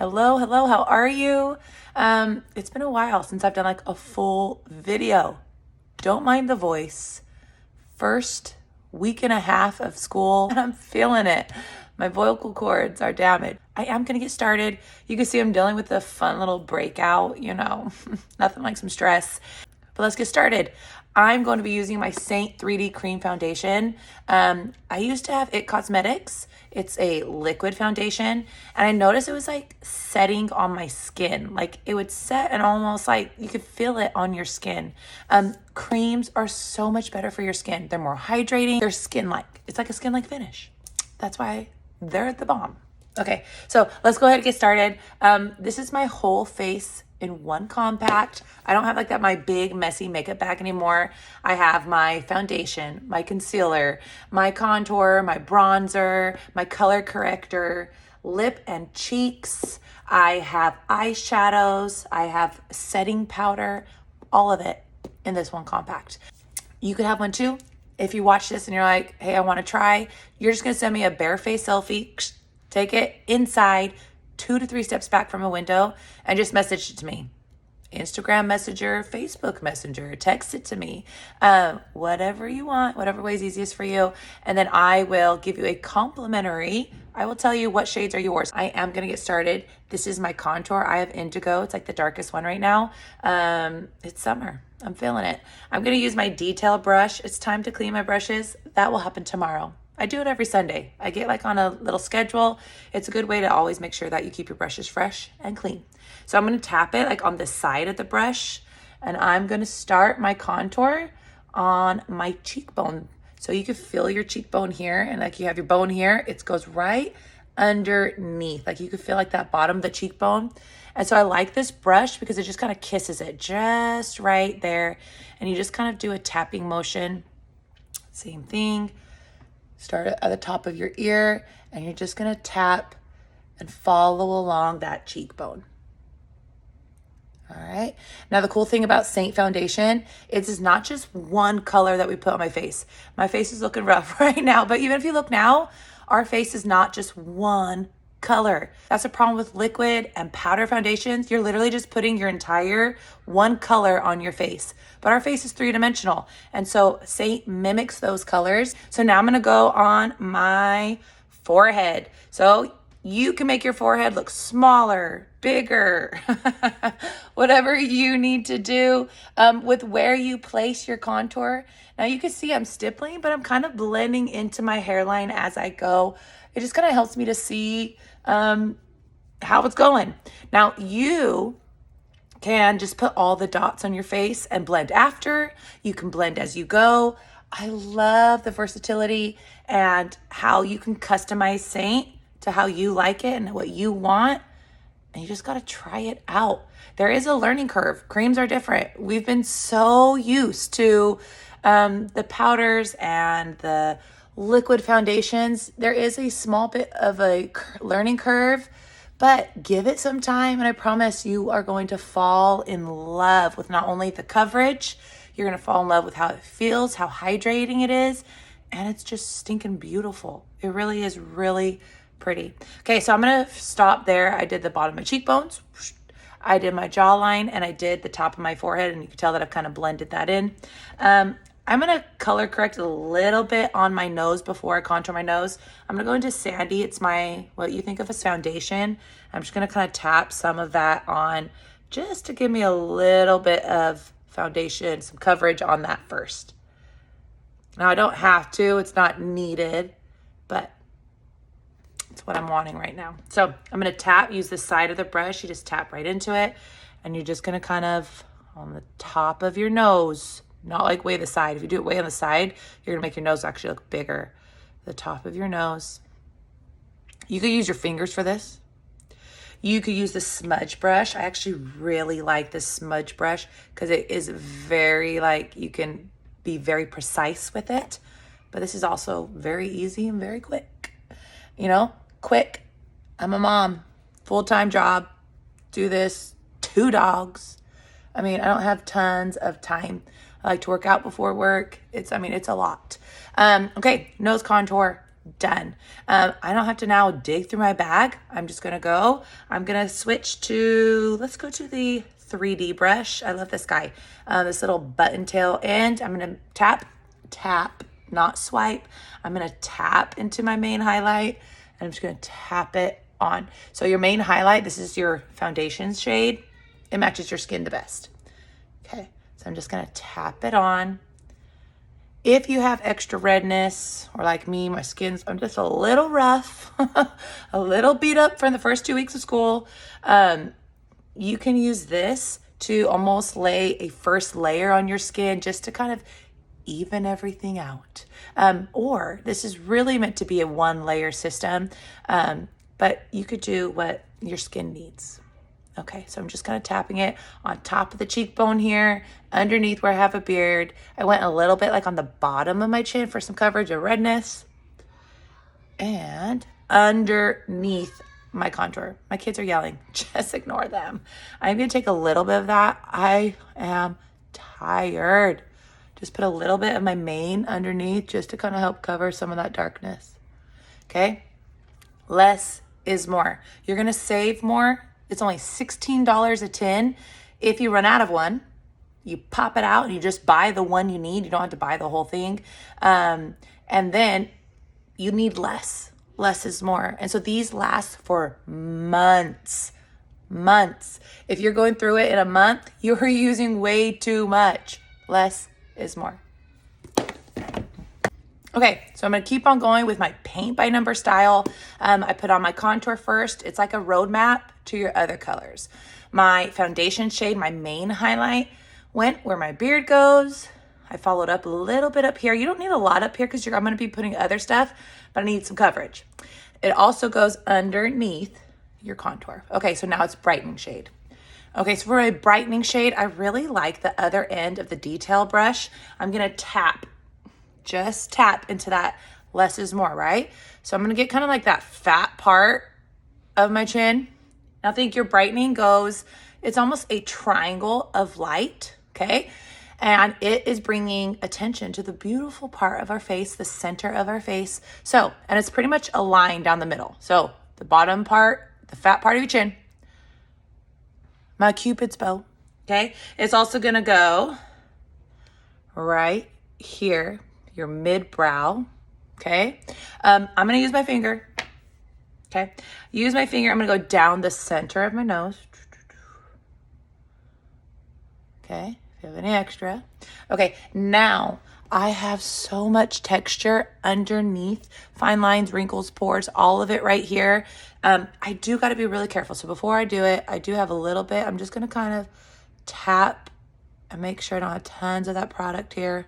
Hello, hello, how are you? It's been a while since I've done like a full video. Don't mind the voice. First week and a half of school, and I'm feeling it. My vocal cords are damaged. I am gonna get started. You can see I'm dealing with a fun little breakout, nothing like some stress. But let's get started. I'm going to be using my Seint 3D Cream Foundation. I used to have It Cosmetics. It's a liquid foundation. And I noticed it was like setting on my skin. Like it would set and almost like you could feel it on your skin. Creams are so much better for your skin. They're more hydrating. They're skin-like. It's like a skin-like finish. That's why they're the bomb. Okay, so let's go ahead and get started. This is my whole face in one compact. I don't have like my big messy makeup bag anymore. I have my foundation, my concealer, my contour, my bronzer, my color corrector, lip and cheeks. I have eyeshadows. I have setting powder, all of it in this one compact. You could have one too. If you watch this and you're like, hey, I want to try, you're just going to send me a bare face selfie, take it inside, 2 to 3 steps back from a window, and just message it to me. Instagram Messenger, Facebook Messenger, text it to me, whatever you want, whatever way is easiest for you. And then I will give you a complimentary. I will tell you what shades are yours. I am going to get started. This is my contour. I have indigo. It's like the darkest one right now. It's summer. I'm feeling it. I'm going to use my detail brush. It's time to clean my brushes. That will happen tomorrow. I do it every Sunday. I get like on a little schedule. It's a good way to always make sure that you keep your brushes fresh and clean. So I'm going to tap it like on the side of the brush, and I'm going to start my contour on my cheekbone. So you can feel your cheekbone here, and like you have your bone here, it goes right underneath. Like you can feel like that bottom of the cheekbone. And so I like this brush because it just kind of kisses it just right there. And you just kind of do a tapping motion. Same thing. Start at the top of your ear, and you're just gonna tap and follow along that cheekbone. All right. Now the cool thing about Seint foundation is it's not just one color that we put on my face. My face is looking rough right now, but even if you look now, our face is not just one color. That's a problem with liquid and powder foundations. You're literally just putting your entire one color on your face. But our face is 3-dimensional. And so Seint mimics those colors. So now I'm going to go on my forehead. So you can make your forehead look smaller, bigger, whatever you need to do with where you place your contour. Now you can see I'm stippling, but I'm kind of blending into my hairline as I go. It just kind of helps me to see how it's going. Now you can just put all the dots on your face and blend after. You can blend as you go. I love the versatility and how you can customize Seint to how you like it and what you want. And you just got to try it out. There is a learning curve. Creams are different. We've been so used to the powders and the liquid foundations. There is a small bit of a learning curve, but give it some time, and I promise you are going to fall in love with not only the coverage, you're going to fall in love with how it feels, how hydrating it is, and it's just stinking beautiful. It really is really pretty. Okay, so I'm going to stop there. I did the bottom of my cheekbones, I did my jawline, and I did the top of my forehead, and you can tell that I've kind of blended that in. I'm going to color correct a little bit on my nose before I contour my nose. I'm going to go into Sandy. It's my, what you think of as foundation. I'm just going to kind of tap some of that on just to give me a little bit of foundation, some coverage on that first. Now I don't have to, it's not needed, but it's what I'm wanting right now. So I'm going to tap, use the side of the brush. You just tap right into it, and you're just going to kind of on the top of your nose, not like way the side. If you do it way on the side, you're gonna make your nose actually look bigger. The top of your nose. You could use your fingers for this. You could use the smudge brush. I actually really like this smudge brush because it is very you can be very precise with it. But this is also very easy and very quick. Quick. I'm a mom, full-time job, do this, 2 dogs. I don't have tons of time. I like to work out before work. It's a lot. Okay, nose contour. Done. I don't have to now dig through my bag. I'm just gonna go. I'm gonna switch to, let's go to the 3D brush. I love this guy. This little button tail end. I'm gonna tap, not swipe. I'm gonna tap into my main highlight and I'm just gonna tap it on. So your main highlight, this is your foundation shade. It matches your skin the best. Okay, so I'm just gonna tap it on. If you have extra redness, or like me, my skin's, I'm just a little rough, a little beat up from the first 2 weeks of school, you can use this to almost lay a first layer on your skin just to kind of even everything out. Or this is really meant to be a 1-layer system, but you could do what your skin needs. Okay, so I'm just kind of tapping it on top of the cheekbone here, underneath where I have a beard. I went a little bit like on the bottom of my chin for some coverage of redness. And underneath my contour. My kids are yelling, just ignore them. I'm gonna take a little bit of that. I am tired. Just put a little bit of my mane underneath just to kind of help cover some of that darkness. Okay, less is more. You're gonna save more. It's only $16 a tin. If you run out of one, you pop it out and you just buy the one you need. You don't have to buy the whole thing. And then you need less. Less is more. And so these last for months. Months. If you're going through it in a month, you're using way too much. Less is more. Okay, so I'm gonna keep on going with my paint by number style. I put on my contour first. It's like a roadmap to your other colors. My foundation shade, my main highlight, went where my beard goes. I followed up a little bit up here. You don't need a lot up here because I'm gonna be putting other stuff, but I need some coverage. It also goes underneath your contour. Okay, so now it's brightening shade. Okay, so for a brightening shade, I really like the other end of the detail brush. I'm gonna tap. Just tap into that less is more, right? So I'm gonna get kind of like that fat part of my chin. Now think your brightening goes, it's almost a triangle of light, okay? And it is bringing attention to the beautiful part of our face, the center of our face. So, and it's pretty much a line down the middle. So the bottom part, the fat part of your chin, my Cupid's bow, okay? It's also gonna go right here, your mid-brow, okay? I'm gonna use my finger, okay? Use my finger, I'm gonna go down the center of my nose. Okay, if you have any extra. Okay, now I have so much texture underneath, fine lines, wrinkles, pores, all of it right here. I do gotta be really careful. So before I do it, I do have a little bit. I'm just gonna kind of tap and make sure I don't have tons of that product here.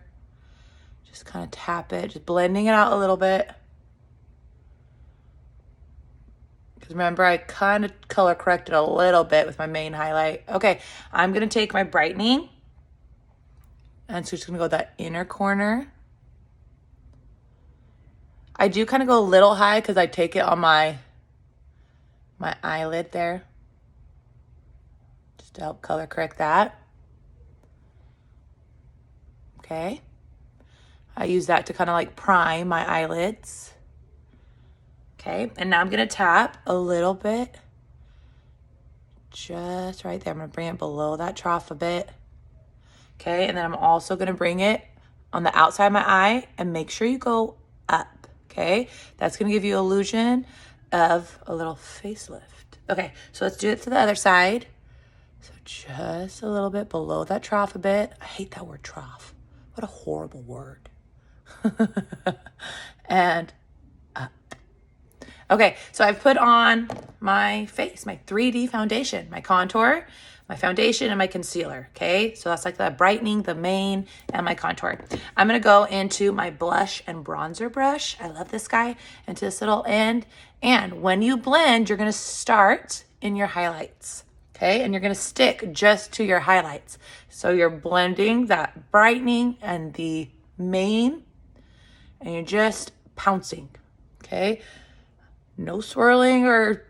Just kind of tap it, just blending it out a little bit. Because remember, I kind of color corrected a little bit with my main highlight. Okay, I'm going to take my brightening. And so just going to go that inner corner. I do kind of go a little high because I take it on my eyelid there. Just to help color correct that. Okay. I use that to kind of like prime my eyelids. Okay, and now I'm gonna tap a little bit. Just right there. I'm gonna bring it below that trough a bit. Okay, and then I'm also gonna bring it on the outside of my eye and make sure you go up, okay? That's gonna give you illusion of a little facelift. Okay, so let's do it to the other side. So just a little bit below that trough a bit. I hate that word trough. What a horrible word. And up. Okay, so I've put on my face, my 3D foundation, my contour, my foundation, and my concealer, okay? So that's like the brightening, the main, and my contour. I'm gonna go into my blush and bronzer brush. I love this guy, into this little end. And when you blend, you're gonna start in your highlights, okay? And you're gonna stick just to your highlights. So you're blending that brightening and the main, and you're just pouncing, okay? No swirling or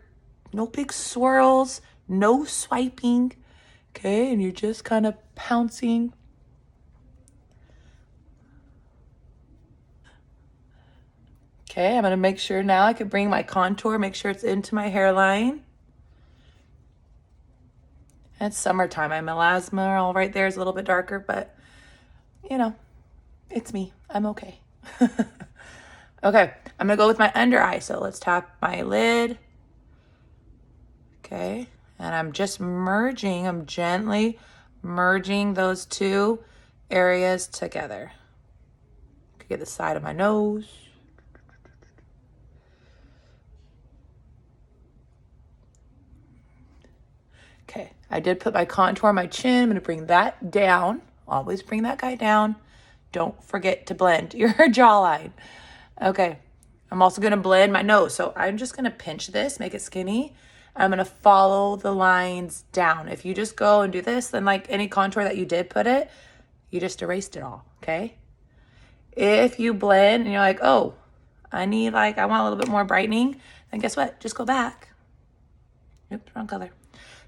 no big swirls, no swiping, okay? And you're just kind of pouncing. Okay, I'm gonna make sure now I can bring my contour, make sure it's into my hairline. It's summertime. My melasma all right there is a little bit darker, but you know, it's me. I'm okay. Okay, I'm gonna go with my under eye. So let's tap my lid. Okay, and I'm just merging, I'm gently merging those two areas together. Get the side of my nose. Okay, I did put my contour on my chin. I'm gonna bring that down. Always bring that guy down. Don't forget to blend your jawline. Okay, I'm also gonna blend my nose. So I'm just gonna pinch this, make it skinny. I'm gonna follow the lines down. If you just go and do this, then like any contour that you did put it, you just erased it all, okay? If you blend and you're like, oh, I want a little bit more brightening, then guess what? Just go back. Oops, wrong color.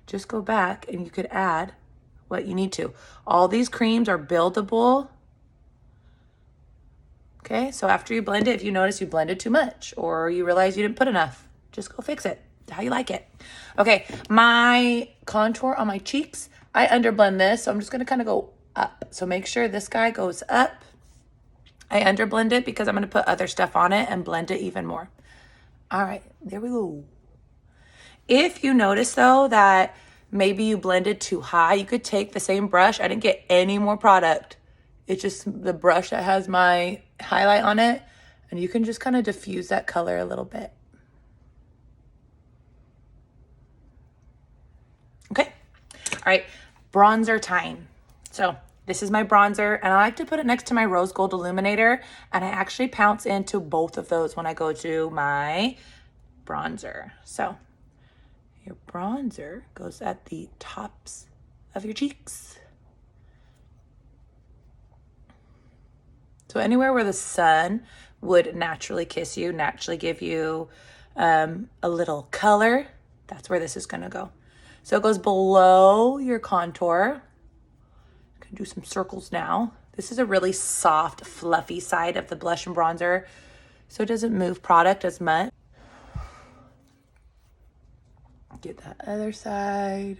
Just go back and you could add what you need to. All these creams are buildable. Okay, so after you blend it, if you notice you blended too much or you realize you didn't put enough, just go fix it how you like it. Okay, my contour on my cheeks, I underblend this, so I'm just gonna kind of go up. So make sure this guy goes up. I underblend it because I'm gonna put other stuff on it and blend it even more. All right, there we go. If you notice though that maybe you blended too high, you could take the same brush. I didn't get any more product. It's just the brush that has my highlight on it, and you can just kind of diffuse that color a little bit. Okay, all right, bronzer time. So this is my bronzer, and I like to put it next to my rose gold illuminator, and I actually pounce into both of those when I go to my bronzer. So your bronzer goes at the tops of your cheeks. So anywhere where the sun would naturally kiss you, naturally give you a little color, that's where this is gonna go. So it goes below your contour. I can do some circles now. This is a really soft, fluffy side of the blush and bronzer, so it doesn't move product as much. Get that other side.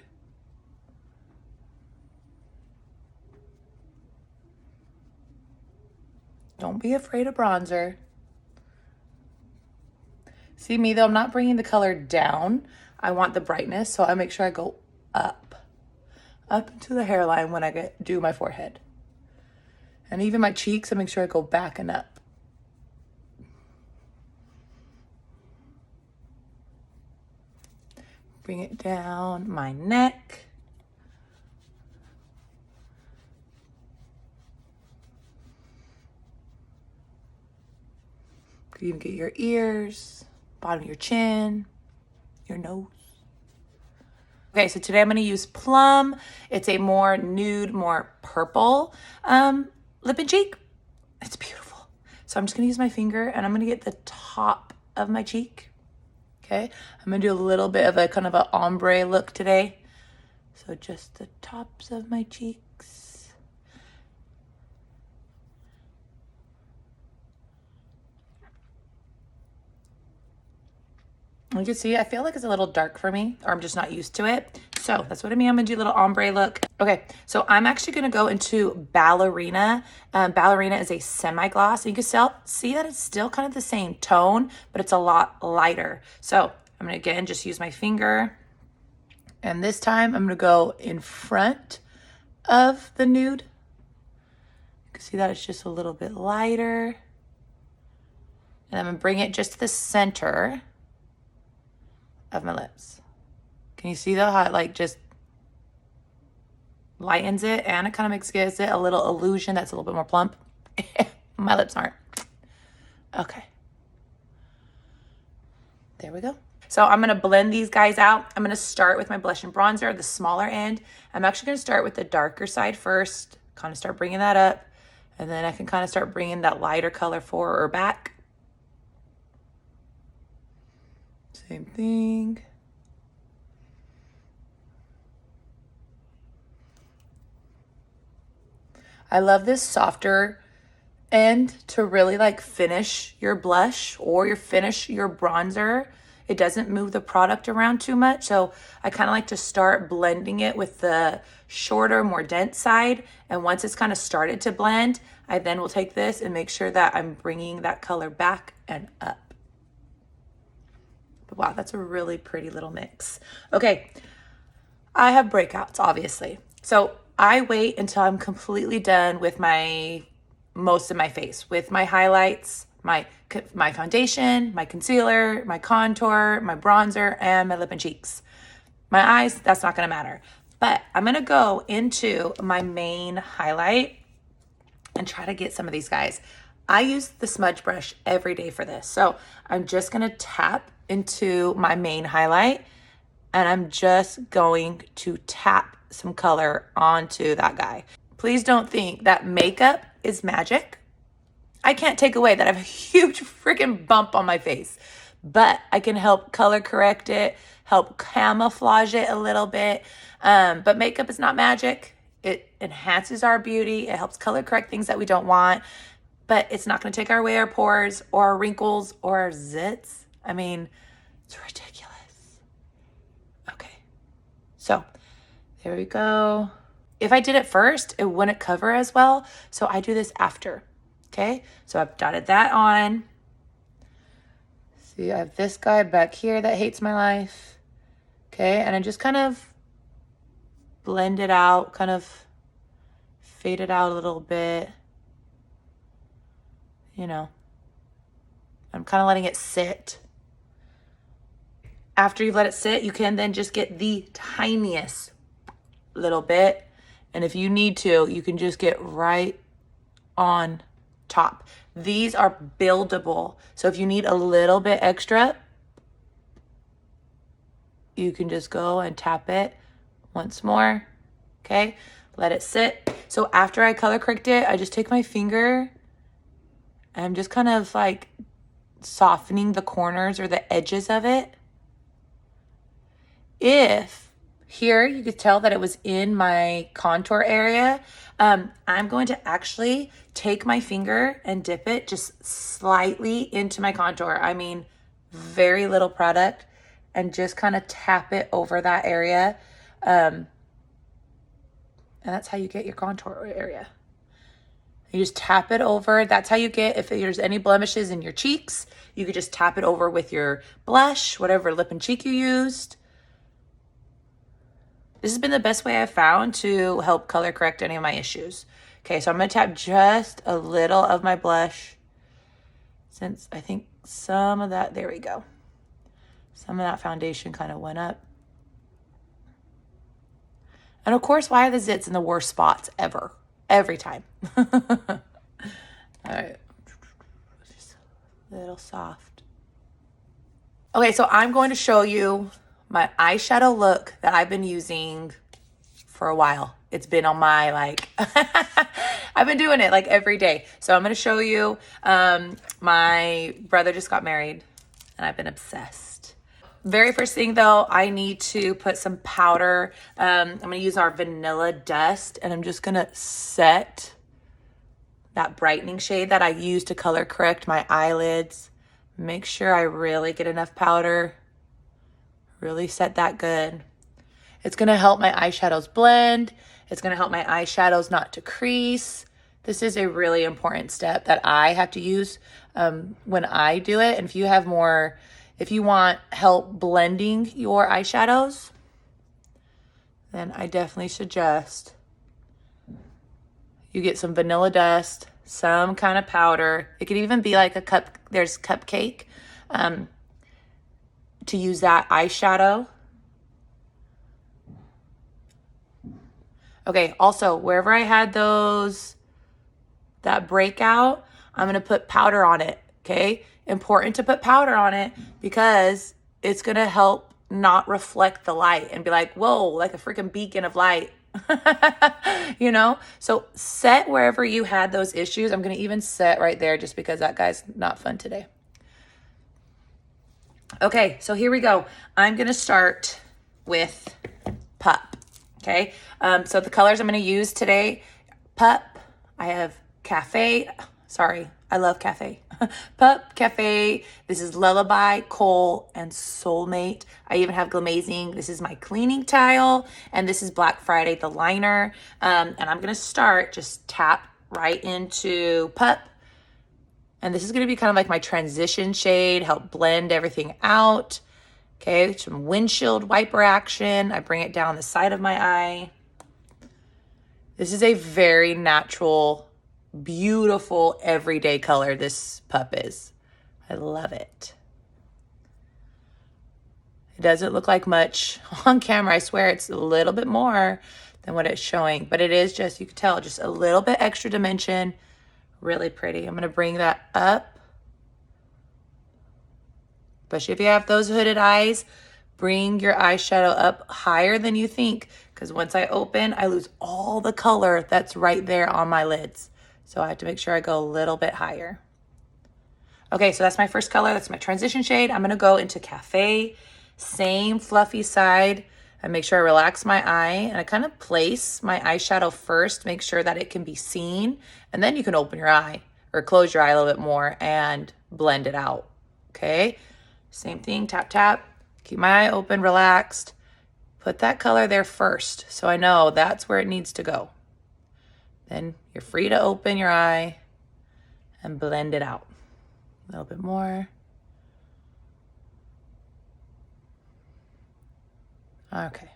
Don't be afraid of bronzer. See me though, I'm not bringing the color down. I want the brightness, so I make sure I go up into the hairline when I do my forehead. And even my cheeks, I make sure I go back and up. Bring it down my neck. Could even get your ears, bottom of your chin, your nose. Okay, so today I'm gonna use Plum. It's a more nude, more purple lip and cheek. It's beautiful. So I'm just gonna use my finger and I'm gonna get the top of my cheek. Okay, I'm gonna do a little bit of a kind of an ombre look today. So just the tops of my cheeks. You can see, I feel like it's a little dark for me, or I'm just not used to it. So that's what I mean. I'm gonna do a little ombre look. Okay, so I'm actually gonna go into Ballerina. Ballerina is a semi-gloss. You can still see that it's still kind of the same tone, but it's a lot lighter. So I'm gonna again just use my finger. And this time I'm gonna go in front of the nude. You can see that it's just a little bit lighter. And I'm gonna bring it just to the center of my lips. Can you see though how it like just lightens it, and it kind of gives it a little illusion that's a little bit more plump. My lips aren't. Okay. There we go. So I'm gonna blend these guys out. I'm gonna start with my blush and bronzer, the smaller end. I'm actually gonna start with the darker side first, kind of start bringing that up, and then I can kind of start bringing that lighter color forward or back. Same thing. I love this softer And to really like finish your blush or finish your bronzer, it doesn't move the product around too much. So I kind of like to start blending it with the shorter, more dense side. And once it's kind of started to blend, I then will take this and make sure that I'm bringing that color back and up. But wow, that's a really pretty little mix. Okay, I have breakouts, obviously. So I wait until I'm completely done with most of my face, with my highlights, my foundation, my concealer, my contour, my bronzer, and my lip and cheeks. My eyes, that's not gonna matter. But I'm gonna go into my main highlight and try to get some of these guys. I use the smudge brush every day for this. So I'm just gonna tap into my main highlight and I'm just going to tap some color onto that guy. Please don't think that makeup is magic. I can't take away that I have a huge freaking bump on my face, but I can help color correct it, help camouflage it a little bit. But makeup is not magic. It enhances our beauty. It helps color correct things that we don't want, but it's not going to take away our pores or our wrinkles or our zits. I mean, it's ridiculous. Okay, so there we go. If I did it first, it wouldn't cover as well. So I do this after, okay? So I've dotted that on. See, I have this guy back here that hates my life, okay? And I just kind of blend it out, kind of fade it out a little bit. You know, I'm kind of letting it sit. After you've let it sit, you can then just get the tiniest little bit. And if you need to, you can just get right on top. These are buildable. So if you need a little bit extra, you can just go and tap it once more. Okay, let it sit. So after I color correct it, I just take my finger and I'm just kind of like softening the corners or the edges of it. If here you could tell that it was in my contour area, I'm going to actually take my finger and dip it just slightly into my contour. I mean, very little product, and just kind of tap it over that area. And that's how you get your contour area. You just tap it over. That's how you get, if there's any blemishes in your cheeks, you could just tap it over with your blush, whatever lip and cheek you used. This has been the best way I've found to help color correct any of my issues. Okay, so I'm gonna tap just a little of my blush, since I think some of that, there we go. Some of that foundation kind of went up. And of course, why are the zits in the worst spots ever? Every time. All right, just a little soft. Okay, so I'm going to show you my eyeshadow look that I've been using for a while. It's been on my, like, I've been doing it like every day. So I'm going to show you, my brother just got married and I've been obsessed. Very first thing though, I need to put some powder. I'm going to use our vanilla dust and I'm just going to set that brightening shade that I use to color correct my eyelids. Make sure I really get enough powder. Really set that good. It's going to help my eyeshadows blend. It's going to help my eyeshadows not to crease. This is a really important step that I have to use when I do it. And if you want help blending your eyeshadows, then I definitely suggest you get some vanilla dust, some kind of powder. It could even be like there's cupcake. To use that eyeshadow. Okay, also, wherever I had that breakout, I'm gonna put powder on it, okay? Important to put powder on it because it's gonna help not reflect the light and be like, whoa, like a freaking beacon of light. You know? So set wherever you had those issues. I'm gonna even set right there just because that guy's not fun today. Okay, so here we go. I'm going to start with Pup, okay? So the colors I'm going to use today, Pup, I have Cafe, Sorry, I love cafe. Pup, cafe. This is Lullaby, Kohl, and Soulmate. I even have Glamazing. This is my cleaning tile. And this is Black Friday, the liner. And I'm going to start, just tap right into Pup. And this is going to be kind of like my transition shade, help blend everything out. Okay, some windshield wiper action. I bring it down the side of my eye. This is a very natural, beautiful, everyday color this Pup is. I love it. It doesn't look like much on camera. I swear it's a little bit more than what it's showing, but it is just, you can tell, just a little bit extra dimension. Really pretty. I'm going to bring that up. Especially if you have those hooded eyes, bring your eyeshadow up higher than you think, because once I open, I lose all the color that's right there on my lids. So I have to make sure I go a little bit higher. Okay, so that's my first color. That's my transition shade. I'm going to go into Cafe. Same fluffy side. I make sure I relax my eye, and I kind of place my eyeshadow first, make sure that it can be seen, and then you can open your eye or close your eye a little bit more and blend it out. Okay, same thing, tap, tap. Keep my eye open, relaxed. Put that color there first so I know that's where it needs to go. Then you're free to open your eye and blend it out. A little bit more. Okay.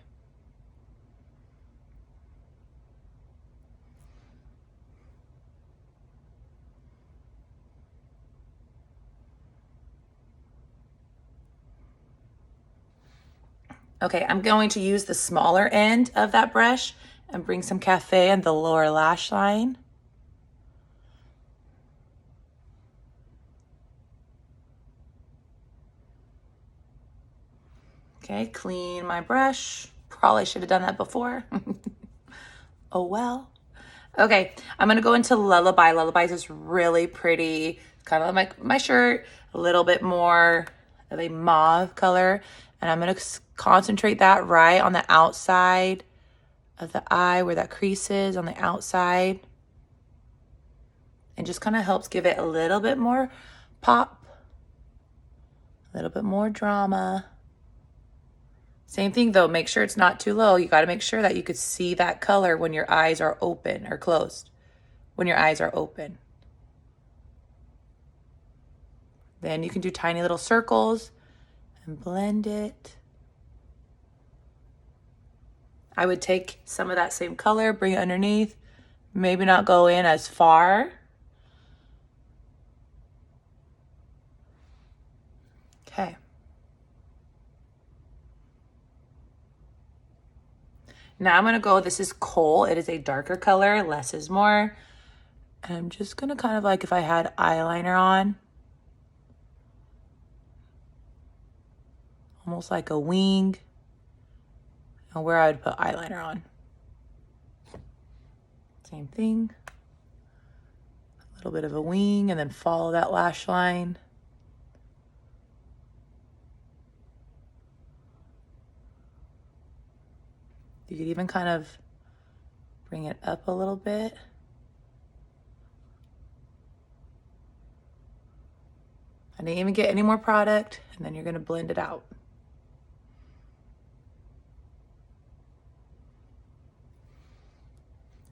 Okay, I'm going to use the smaller end of that brush and bring some cafe in the lower lash line. Okay, clean my brush. Probably should have done that before. Oh well. Okay, I'm gonna go into Lullaby. Lullaby is just really pretty. Kind of like my shirt, a little bit more of a mauve color. And I'm gonna concentrate that right on the outside of the eye where that crease is on the outside. And just kind of helps give it a little bit more pop, a little bit more drama. Same thing though, make sure it's not too low. You gotta make sure that you could see that color when your eyes are open or closed. When your eyes are open. Then you can do tiny little circles and blend it. I would take some of that same color, bring it underneath, maybe not go in as far. Okay. Now I'm gonna go, this is Kohl. It is a darker color, less is more. And I'm just gonna kind of like if I had eyeliner on. Almost like a wing. And where I would put eyeliner on. Same thing. A little bit of a wing and then follow that lash line. You could even kind of bring it up a little bit. I didn't even get any more product, and then you're gonna blend it out.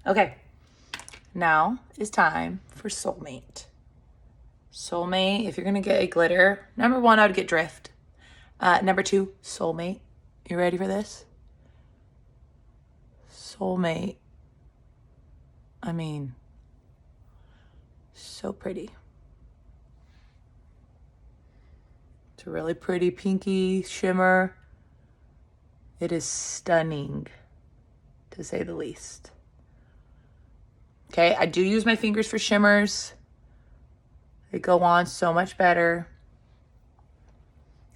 Okay, now it's time for Soulmate. Soulmate, if you're gonna get a glitter, number one, I would get Drift. Number two, Soulmate. You ready for this? Soulmate. I mean, so pretty. It's a really pretty pinky shimmer. It is stunning, to say the least. Okay, I do use my fingers for shimmers. They go on so much better.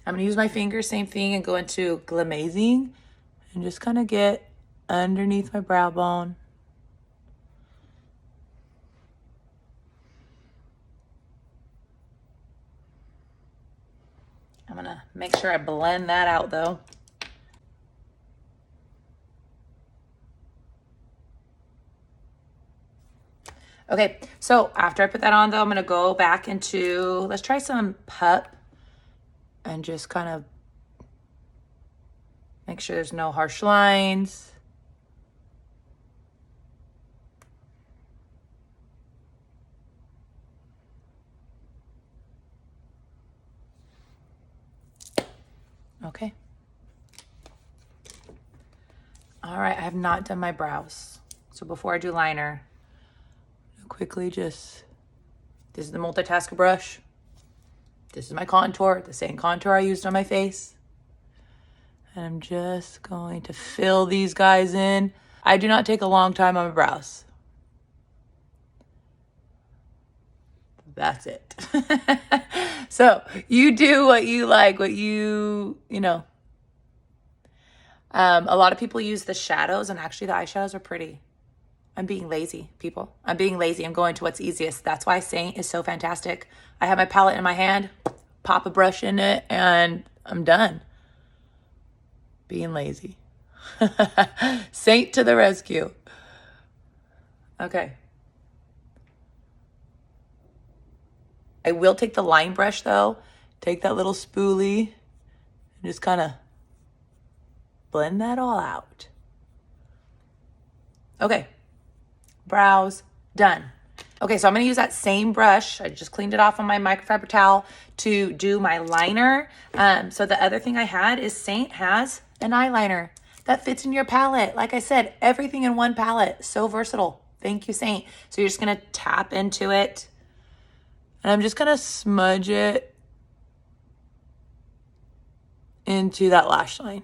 I'm gonna use my fingers, same thing, and go into Glamazing and just kind of get underneath my brow bone. I'm gonna make sure I blend that out though. Okay, so after I put that on though, I'm gonna go back into, let's try some Pup and just kind of make sure there's no harsh lines. Okay. All right, I have not done my brows. So before I do liner, quickly just, this is the multitasker brush. This is my contour, the same contour I used on my face. And I'm just going to fill these guys in. I do not take a long time on my brows. That's it. So you do what you like, what you know. A lot of people use the shadows, and actually the eyeshadows are pretty. I'm being lazy, people. I'm being lazy. I'm going to what's easiest. That's why Seint is so fantastic. I have my palette in my hand, pop a brush in it, and I'm done. Being lazy. Seint to the rescue. Okay. I will take the line brush though. Take that little spoolie and just kind of blend that all out. Okay. Brows done. Okay, so I'm gonna use that same brush. I just cleaned it off on my microfiber towel to do my liner. So the other thing I had is Seint has an eyeliner that fits in your palette. Like I said, everything in one palette. So versatile. Thank you, Seint. So you're just gonna tap into it. And I'm just gonna smudge it into that lash line.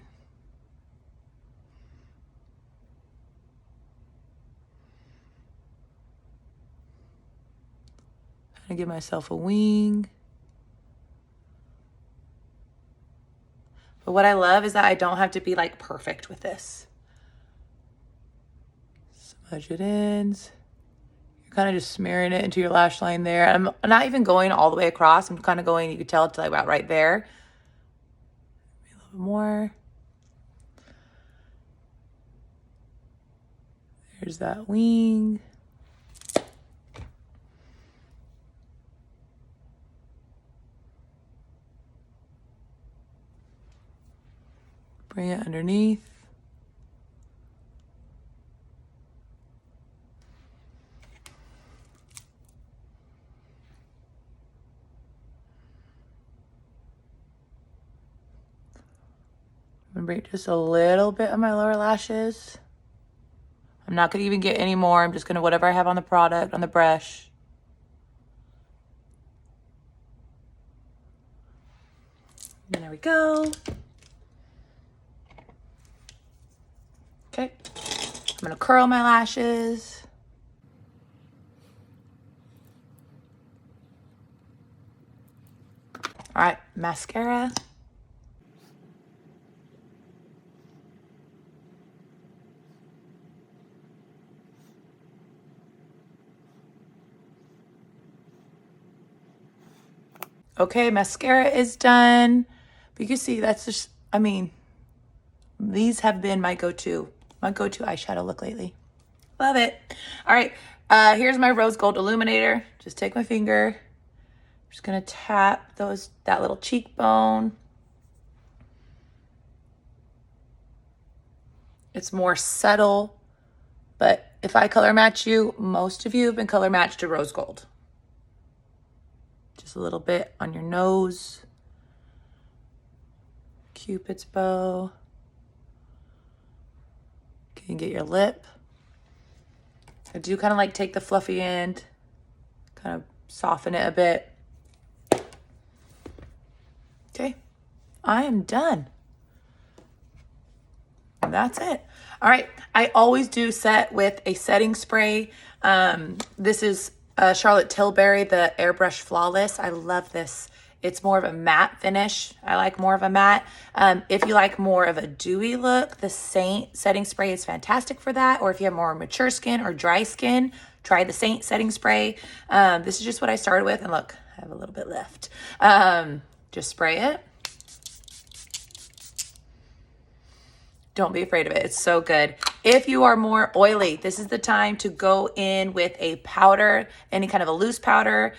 I give myself a wing. But what I love is that I don't have to be like perfect with this. Smudge it in. You're kind of just smearing it into your lash line there. I'm not even going all the way across. I'm kind of going, you can tell, to about right there. Maybe a little bit more. There's that wing. Bring it underneath. I'm gonna bring just a little bit of my lower lashes. I'm not gonna even get any more. I'm just gonna, whatever I have on the product, on the brush. And there we go. Okay, I'm gonna curl my lashes. All right, mascara. Okay, mascara is done. But you can see that's just, I mean, these have been my go-to eyeshadow look lately. Love it. All right, here's my rose gold illuminator. Just take my finger. I'm just gonna tap that little cheekbone. It's more subtle, but if I color match you, most of you have been color matched to rose gold. Just a little bit on your nose. Cupid's bow. You can get your lip. I do kind of like take the fluffy end, kind of soften it a bit. Okay, I am done. And that's it. All right, I always do set with a setting spray. This is Charlotte Tilbury, the Airbrush Flawless. I love this. It's more of a matte finish. I like more of a matte. If you like more of a dewy look, the Seint setting spray is fantastic for that. Or if you have more mature skin or dry skin, try the Seint setting spray. This is just what I started with. And look, I have a little bit left. Just spray it. Don't be afraid of it. It's so good. If you are more oily, this is the time to go in with a powder, any kind of a loose powder.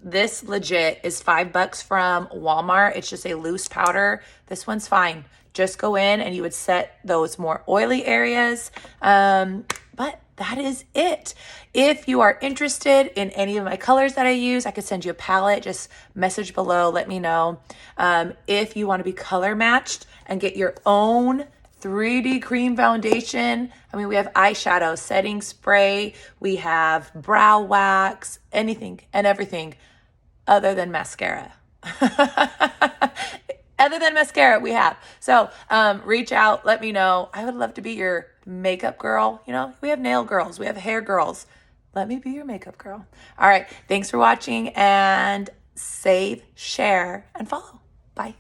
This legit is $5 from Walmart. It's just a loose powder. This one's fine. Just go in and you would set those more oily areas. But that is it. If you are interested in any of my colors that I use, I could send you a palette. Just message below, let me know. If you want to be color matched and get your own 3D cream foundation, I mean, we have eyeshadow, setting spray, we have brow wax, anything and everything other than mascara. Other than mascara, we have. So reach out, let me know. I would love to be your makeup girl. You know, we have nail girls, we have hair girls. Let me be your makeup girl. All right, thanks for watching, and save, share, and follow. Bye.